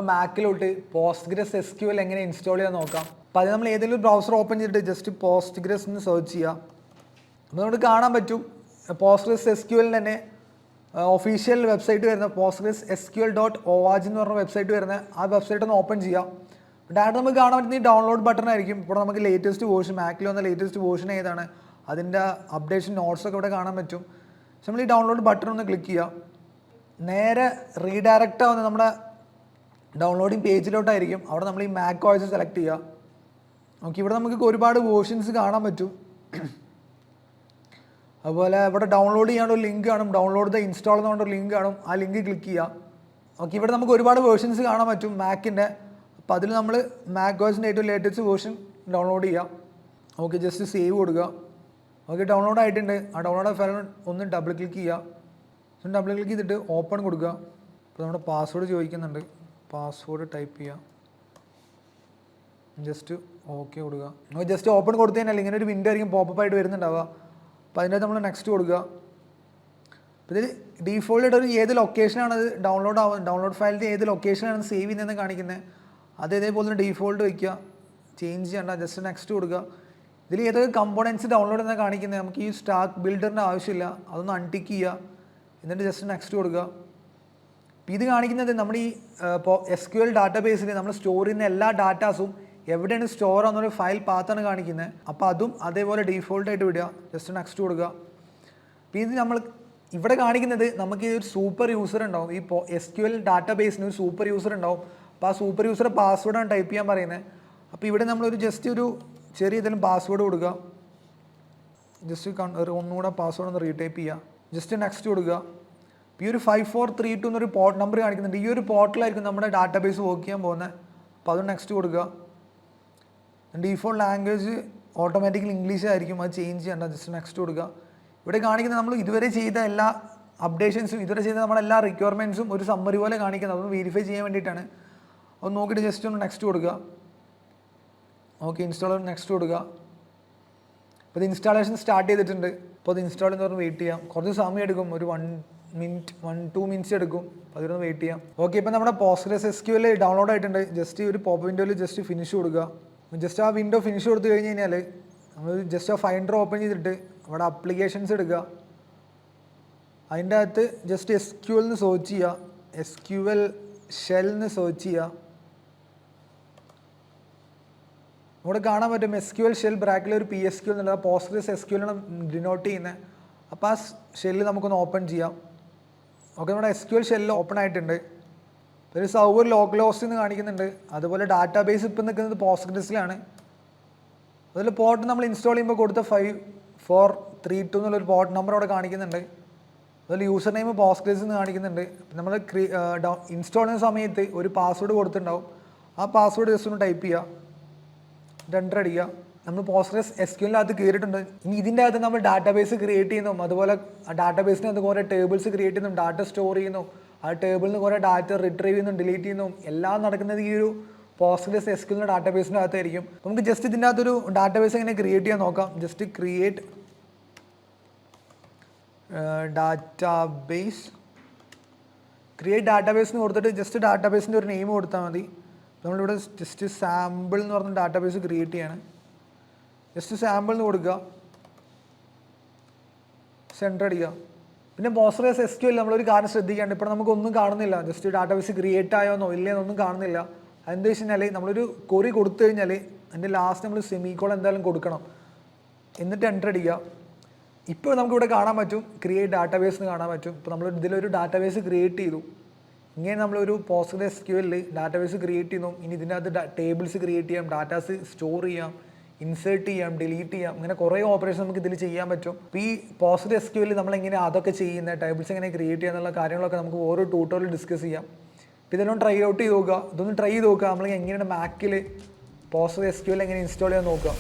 മാക്കിലോട്ട് PostgreSQL എങ്ങനെ install ചെയ്യാൻ നോക്കാം. അപ്പോൾ അത് നമ്മൾ ഏതെങ്കിലും ബ്രൗസർ ഓപ്പൺ ചെയ്തിട്ട് ജസ്റ്റ് Postgres എന്ന് സെർച്ച് ചെയ്യുക. അപ്പോൾ നമുക്ക് കാണാൻ പറ്റും PostgreSQL തന്നെ ഒഫീഷ്യൽ വെബ്സൈറ്റ് വരുന്ന PostgreSQL.org എന്ന് പറഞ്ഞ വെബ്സൈറ്റ് വരുന്ന ആ വെബ്സൈറ്റ് ഒന്ന് ഓപ്പൺ ചെയ്യാം. ഡയറക്റ്റ് നമുക്ക് കാണാൻ പറ്റുന്ന ഈ ഡൗൺലോഡ് ബട്ടൺ ആയിരിക്കും. ഇപ്പോൾ നമുക്ക് ലേറ്റസ്റ്റ് വേർഷൻ മാക്കിൽ വന്ന ലേറ്റസ്റ്റ് വേർഷൻ ഏതാണ് അതിൻ്റെ അപ്ഡേഷൻ നോട്ട്സൊക്കെ ഇവിടെ കാണാൻ പറ്റും. പക്ഷെ നമ്മൾ ഈ ഡൗൺലോഡ് ബട്ടൺ ഒന്ന് ക്ലിക്ക് ചെയ്യുക. നേരെ റീഡയറക്റ്റ് ആവുന്ന നമ്മുടെ ഡൗൺലോഡിങ് പേജിലോട്ടായിരിക്കും. അവിടെ നമ്മൾ ഈ മാക് OS സെലക്ട് ചെയ്യുക. ഓക്കെ, ഇവിടെ നമുക്ക് ഒരുപാട് വേർഷൻസ് കാണാൻ പറ്റും. അതുപോലെ ഇവിടെ ഡൗൺലോഡ് ചെയ്യാനുള്ള ലിങ്ക് കാണും, ഡൗൺലോഡ് ദ ഇൻസ്റ്റാൾ എന്ന് പറഞ്ഞൊരു ലിങ്ക് കാണും, ആ ലിങ്ക് ക്ലിക്ക് ചെയ്യുക. ഓക്കെ, ഇവിടെ നമുക്ക് ഒരുപാട് വേർഷൻസ് കാണാൻ പറ്റും മാക്കിൻ്റെ. അപ്പോൾ അതിൽ നമ്മൾ മാക് OSൻ്റെ ഏറ്റവും ലേറ്റസ്റ്റ് വേർഷൻ ഡൗൺലോഡ് ചെയ്യുക. ഓക്കെ, ജസ്റ്റ് സേവ് കൊടുക്കുക. ഓക്കെ, ഡൗൺലോഡ് ആയിട്ടുണ്ട്. ആ ഡൗൺലോഡ് ഫയൽ ഒന്ന് ഡബിൾ ക്ലിക്ക് ചെയ്യുക. ഡബിൾ ക്ലിക്ക് ചെയ്തിട്ട് ഓപ്പൺ കൊടുക്കുക. അപ്പോൾ നമ്മുടെ പാസ്വേഡ് ചോദിക്കുന്നുണ്ട്, പാസ്വേഡ് ടൈപ്പ് ചെയ്യുക. ജസ്റ്റ് ഓക്കെ കൊടുക്കുക. നമുക്ക് ജസ്റ്റ് ഓപ്പൺ കൊടുത്തു കഴിഞ്ഞാൽ ഇങ്ങനെ ഒരു വിൻഡോ ആയിരിക്കും പോപ്പപ്പ് ആയിട്ട് വരുന്നുണ്ടാവുക. അപ്പോൾ അതിൻ്റെ നമ്മൾ നെക്സ്റ്റ് കൊടുക്കുക. അപ്പോൾ ഇതിൽ ഡീഫോൾട്ടായിട്ട് ഒരു ഏത് ലൊക്കേഷനാണ് അത് ഡൗൺലോഡ് ഫയലിൻ്റെ ഏത് ലൊക്കേഷനാണ് സേവ് ചെയ്യുന്നതെന്ന് കാണിക്കുന്നത്. അത് ഇതേപോലെ തന്നെ ഡീഫോൾട്ട് വയ്ക്കുക, ചേഞ്ച് ചെയ്യേണ്ട, ജസ്റ്റ് നെക്സ്റ്റ് കൊടുക്കുക. ഇതിൽ ഏതൊക്കെ കമ്പോണൻസ് ഡൗൺലോഡ് എന്നാണ് കാണിക്കുന്നത്. നമുക്ക് ഈ സ്റ്റാക്ക് ബിൽഡറിൻ്റെ ആവശ്യമില്ല, അതൊന്ന് അൺടിക്ക് ചെയ്യുക. എന്നിട്ട് ജസ്റ്റ് നെക്സ്റ്റ് കൊടുക്കുക. ഇത് കാണിക്കുന്നത് നമ്മുടെ ഈ SQL ഡാറ്റാബേസിൽ നമ്മൾ സ്റ്റോർ ചെയ്യുന്ന എല്ലാ ഡാറ്റാസും എവിടെയാണ് സ്റ്റോർ ആവുന്നൊരു ഫയൽ പാത്താണ് കാണിക്കുന്നത്. അപ്പോൾ അതും അതേപോലെ ഡീഫോൾട്ടായിട്ട് വിടുക, ജസ്റ്റ് നെക്സ്റ്റ് കൊടുക്കുക. അപ്പോൾ ഇത് നമ്മൾ ഇവിടെ കാണിക്കുന്നത് നമുക്ക് ഒരു സൂപ്പർ യൂസർ ഉണ്ടാവും. ഈ SQL ഡാറ്റാബേസിന് ഒരു സൂപ്പർ യൂസർ ഉണ്ടാവും. അപ്പോൾ ആ സൂപ്പർ യൂസറെ പാസ്വേഡാണ് ടൈപ്പ് ചെയ്യാൻ പറയുന്നത്. അപ്പോൾ ഇവിടെ നമ്മളൊരു ജസ്റ്റ് ഒരു ചെറിയ ഇതിലും പാസ്വേഡ് കൊടുക്കുക. ജസ്റ്റ് ഒന്നുകൂടെ പാസ്വേഡ് ഒന്ന് റീടൈപ്പ് ചെയ്യുക. ജസ്റ്റ് നെക്സ്റ്റ് കൊടുക്കുക. ഈ ഒരു 5432 എന്നൊരു പോർട്ട് നമ്പർ കാണിക്കുന്നുണ്ട്. ഈ ഒരു പോർട്ടിലായിരിക്കും നമ്മുടെ ഡാറ്റാബേസ് വർക്ക് ചെയ്യാൻ പോകുന്നത്. അപ്പോൾ അത് നെക്സ്റ്റ് കൊടുക്കുക. ഡീഫോൾട്ട് ലാംഗ്വേജ് ഓട്ടോമാറ്റിക്കലി ഇംഗ്ലീഷ് ആയിരിക്കും, അത് ചേഞ്ച് ചെയ്യേണ്ട. ജസ്റ്റ് നെക്സ്റ്റ് കൊടുക്കുക. ഇവിടെ കാണിക്കുന്നത് നമ്മൾ ഇതുവരെ ചെയ്ത എല്ലാ അപ്ഡേഷൻസും ഇതുവരെ ചെയ്ത നമ്മുടെ എല്ലാ റിക്വയർമെൻറ്റ്സും ഒരു സമ്മറി പോലെ കാണിക്കുന്നത്. അതൊന്ന് വെരിഫൈ ചെയ്യാൻ വേണ്ടിയിട്ടാണ്. അത് നോക്കിയിട്ട് ജസ്റ്റ് ഒന്ന് നെക്സ്റ്റ് കൊടുക്കുക. ഓക്കെ, ഇൻസ്റ്റാൾ നെക്സ്റ്റ് കൊടുക്കുക. അപ്പോൾ ഇത് ഇൻസ്റ്റാളേഷൻ സ്റ്റാർട്ട് ചെയ്തിട്ടുണ്ട്. അപ്പോൾ അത് ഇൻസ്റ്റാൾ എന്ന് പറഞ്ഞ് വെയിറ്റ് ചെയ്യാം. കുറച്ച് സമയം എടുക്കും, ഒരു 1-2 മിനിറ്റ്സ് എടുക്കും. അപ്പോൾ അതിനൊന്ന് വെയിറ്റ് ചെയ്യാം. ഓക്കെ, ഇപ്പോൾ നമ്മുടെ PostgreSQL ഡൗൺലോഡ് ആയിട്ടുണ്ട്. ജസ്റ്റ് ഒരു പോപ്പ് വിൻഡോയിൽ ജസ്റ്റ് ഫിനിഷ് കൊടുക്കുക. ജസ്റ്റ് ആ വിൻഡോ ഫിനിഷ് കൊടുത്തു കഴിഞ്ഞ് കഴിഞ്ഞാൽ നമ്മൾ ജസ്റ്റ് ആ ഫൈൻഡർ ഓപ്പൺ ചെയ്തിട്ട് അവിടെ അപ്ലിക്കേഷൻസ് എടുക്കുക. അതിൻ്റെ അകത്ത് ജസ്റ്റ് SQL എന്ന് സെർച്ച് ചെയ്യുക. SQL ഷെൽ എന്ന് സെർച്ച് ചെയ്യുക. ഇവിടെ കാണാൻ പറ്റും SQL ഷെൽ ബ്രാക്കിൽ ഒരു PSQL എന്നുള്ളത് PostgreSQL ആണ് ഡിനോട്ട് ചെയ്യുന്നത്. അപ്പോൾ ആ ഷെല്ല് നമുക്കൊന്ന് ഓപ്പൺ ചെയ്യാം. ഓക്കെ, നമ്മുടെ SQL ഷെല്ല് ഓപ്പൺ ആയിട്ടുണ്ട്. ഒരു സർവർ ലോക്കൽ ഹോസ്റ്റ് എന്ന് കാണിക്കുന്നുണ്ട്. അതുപോലെ ഡാറ്റാബേസ് ഇപ്പോൾ നിൽക്കുന്നത് Postgresലാണ്. അതിൽ പോർട്ട് നമ്മൾ ഇൻസ്റ്റാൾ ചെയ്യുമ്പോൾ കൊടുത്ത 5432 എന്നുള്ളൊരു പോർട്ട് നമ്പർ അവിടെ കാണിക്കുന്നുണ്ട്. അതിൽ യൂസർ നെയിം Postgres എന്ന് കാണിക്കുന്നുണ്ട്. നമ്മൾ ഇൻസ്റ്റാൾ ചെയ്യുന്ന സമയത്ത് ഒരു പാസ്വേഡ് കൊടുത്തിട്ടുണ്ടാവും. ആ പാസ്വേഡ് ജസ്റ്റ് ഒന്ന് ടൈപ്പ് ചെയ്യുക, എൻ്റർ അടിക്കുക. നമ്മൾ PostgreSQLനകത്ത് കയറിയിട്ടുണ്ട്. ഇനി ഇതിൻ്റെ അകത്ത് നമ്മൾ ഡാറ്റാബേസ് ക്രിയേറ്റ് ചെയ്യുന്നു. അതുപോലെ ആ ഡാറ്റാബേസിനകത്ത് കുറേ ടേബിൾസ് ക്രിയേറ്റ് ചെയ്യുന്നു, ഡാറ്റ സ്റ്റോർ ചെയ്യുന്നു. ആ ടേബിളിൽ നിന്ന് കുറേ ഡാറ്റ റിട്രീവ് ചെയ്യുന്നു, ഡിലീറ്റ് ചെയ്യുന്നു. എല്ലാം നടക്കുന്നത് ഈ ഒരു PostgreSQL ഡാറ്റാബേസിൻ്റെ അകത്തായിരിക്കും. നമുക്ക് ജസ്റ്റ് ഇതിൻ്റെ അകത്തൊരു ഡാറ്റാബേസ് എങ്ങനെ ക്രിയേറ്റ് ചെയ്യാൻ നോക്കാം. ജസ്റ്റ് ക്രിയേറ്റ് ഡാറ്റാബേസ് എന്ന് കൊടുത്തിട്ട് ജസ്റ്റ് ഡാറ്റാബേസിൻ്റെ ഒരു നെയിം കൊടുത്താൽ മതി. നമ്മളിവിടെ ജസ്റ്റ് സാമ്പിൾ എന്ന് പറഞ്ഞ ഡാറ്റാബേസ് ക്രിയേറ്റ് ചെയ്യാണ്. ജസ്റ്റ് സാമ്പിൾ എന്ന് കൊടുക്കുക, സെൻറ്റർ അടിക്കുക. പിന്നെ PostgreSQL നമ്മളൊരു കാര്യം ശ്രദ്ധിക്കാണ്ട്, ഇപ്പോൾ നമുക്കൊന്നും കാണുന്നില്ല. ജസ്റ്റ് ഡാറ്റാബേസ് ക്രിയേറ്റ് ആയോന്നോ ഇല്ലയെന്നൊന്നും കാണുന്നില്ല. അതെന്താ വെച്ച് കഴിഞ്ഞാൽ നമ്മളൊരു ക്വറി കൊടുത്തു കഴിഞ്ഞാൽ അതിൻ്റെ ലാസ്റ്റ് നമ്മൾ സെമിക്കോളൻ എന്തായാലും കൊടുക്കണം. എന്നിട്ട് എൻ്റർ അടിക്കുക. ഇപ്പോൾ നമുക്കിവിടെ കാണാൻ പറ്റും ക്രിയേറ്റ് ഡാറ്റാബേസ് എന്ന് കാണാൻ പറ്റും. ഇപ്പോൾ നമ്മൾ ഇതിലൊരു ഡാറ്റാബേസ് ക്രിയേറ്റ് ചെയ്തു. ഇങ്ങനെ നമ്മളൊരു PostgreSQL ഡാറ്റാബേസ് ക്രിയേറ്റ് ചെയ്യുന്നു. ഇനി ഇതിൻ്റെ അകത്ത് ടേബിൾസ് ക്രിയേറ്റ് ചെയ്യാം, ഡാറ്റാസ് സ്റ്റോർ ചെയ്യാം, ഇൻസേർട്ട് ചെയ്യാം, ഡിലീറ്റ് ചെയ്യാം. അങ്ങനെ കുറേ ഓപ്പറേഷൻ നമുക്ക് ഇതിൽ ചെയ്യാൻ പറ്റും. അപ്പോൾ ഈ PostgreSQL നമ്മളെങ്ങനെ അതൊക്കെ ചെയ്യുന്നത്, ടേബിൾസ് എങ്ങനെ ക്രിയേറ്റ് ചെയ്യുക എന്നുള്ള കാര്യങ്ങളൊക്കെ നമുക്ക് ഓരോ ട്യൂട്ടോറിയൽ ഡിസ്കസ് ചെയ്യാം. അപ്പോൾ ഇതെല്ലാം ട്രൈ ഔട്ട് ചെയ്ത് നോക്കുക. ഇതൊന്ന് ട്രൈ ചെയ്ത് നോക്കുക. നമ്മൾ എങ്ങനെയാണ് മാക്കിൽ PostgreSQL എങ്ങനെ ഇൻസ്റ്റാൾ ചെയ്യാൻ നോക്കുക.